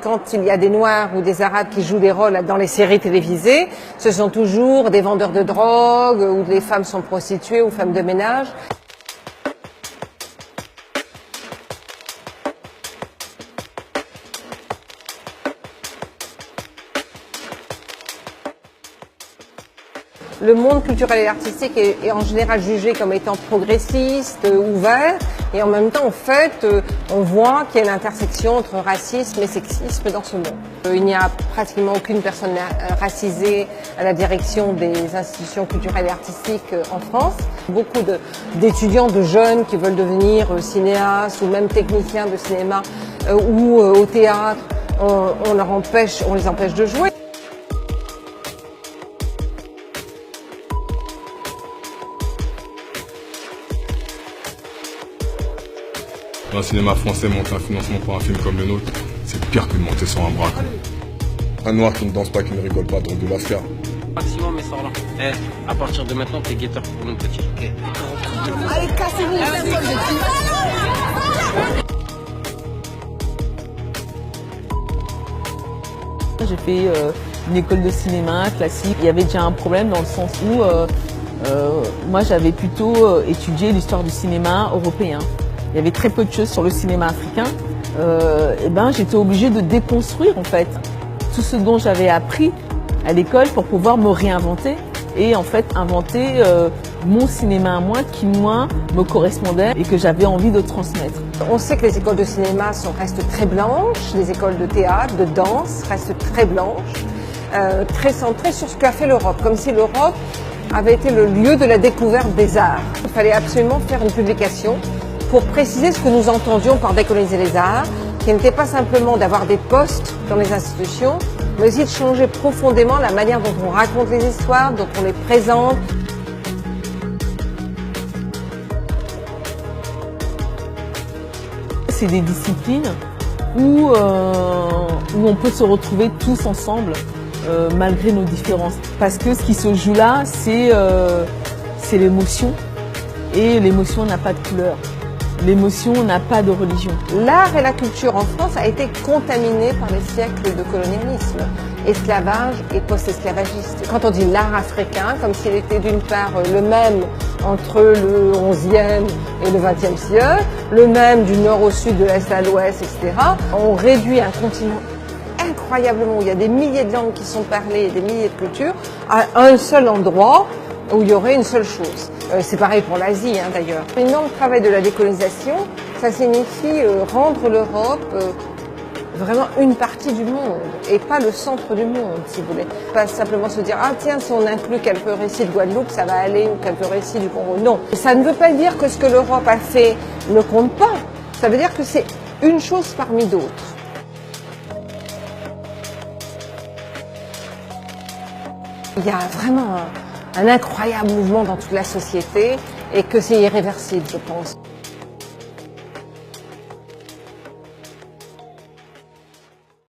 quand il y a des Noirs ou des Arabes qui jouent des rôles dans les séries télévisées, ce sont toujours des vendeurs de drogue ou les femmes sont prostituées ou femmes de ménage. Le monde culturel et artistique est en général jugé comme étant progressiste, ouvert, et en même temps, en fait, on voit qu'il y a une intersection entre racisme et sexisme dans ce monde. Il n'y a pratiquement aucune personne racisée à la direction des institutions culturelles et artistiques en France. Beaucoup d'étudiants, de jeunes qui veulent devenir cinéastes ou même techniciens de cinéma ou au théâtre, on les empêche de jouer. Dans le cinéma français, monter un financement pour un film comme le nôtre, c'est pire que de monter sur un bras. Un noir qui ne danse pas, qui ne rigole pas, donc de la faire. Maximum, mais sors là. À partir de maintenant, t'es guetteur pour nous, petit. Okay. Allez, cassez-vous. J'ai fait une école de cinéma classique. Il y avait déjà un problème dans le sens où moi j'avais plutôt étudié l'histoire du cinéma européen. Il y avait très peu de choses sur le cinéma africain. J'étais obligée de déconstruire en fait tout ce dont j'avais appris à l'école pour pouvoir me réinventer et en fait inventer mon cinéma à moi qui moi me correspondait et que j'avais envie de transmettre. On sait que les écoles de cinéma restent très blanches, les écoles de théâtre, de danse restent très blanches, très centrées sur ce qu'a fait l'Europe, comme si l'Europe avait été le lieu de la découverte des arts. Il fallait absolument faire une publication pour préciser ce que nous entendions par décoloniser les arts, qui n'était pas simplement d'avoir des postes dans les institutions, mais aussi de changer profondément la manière dont on raconte les histoires, dont on les présente. C'est des disciplines où on peut se retrouver tous ensemble malgré nos différences. Parce que ce qui se joue là, c'est l'émotion. Et l'émotion n'a pas de couleur. L'émotion n'a pas de religion. L'art et la culture en France a été contaminés par les siècles de colonialisme, esclavage et post-esclavagiste. Quand on dit l'art africain, comme s'il était d'une part le même entre le 11e et le 20e siècle, le même du nord au sud, de l'est à l'ouest, etc., on réduit un continent incroyablement où il y a des milliers de langues qui sont parlées et des milliers de cultures à un seul endroit où il y aurait une seule chose. C'est pareil pour l'Asie d'ailleurs. L'énorme travail de la décolonisation, ça signifie rendre l'Europe vraiment une partie du monde et pas le centre du monde, si vous voulez. Pas simplement se dire, ah tiens, si on inclut quelques récits de Guadeloupe, ça va aller, ou quelques récits du Congo. Non. Ça ne veut pas dire que ce que l'Europe a fait ne compte pas. Ça veut dire que c'est une chose parmi d'autres. Il y a vraiment un incroyable mouvement dans toute la société et que c'est irréversible, je pense.